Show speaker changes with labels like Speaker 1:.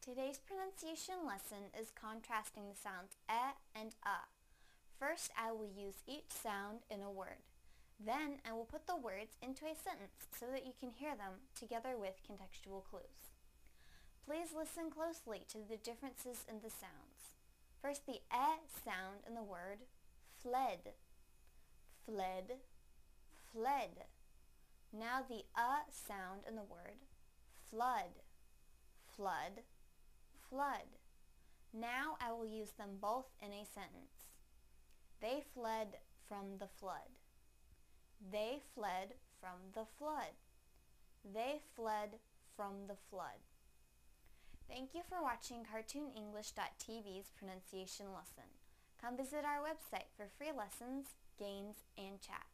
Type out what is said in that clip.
Speaker 1: Today's pronunciation lesson is contrasting the sounds e and a. First, I will use each sound in a word. Then, I will put the words into a sentence so that you can hear them together with contextual clues. Please listen closely to the differences in the sounds. First, the e sound in the word fled, fled, fled. Now the sound in the word flood, flood, flood. Now I will use them both in a sentence. They fled from the flood. They fled from the flood. They fled from the flood. Thank you for watching CartoonEnglish.tv's pronunciation lesson. Come visit our website for free lessons, games, and chat.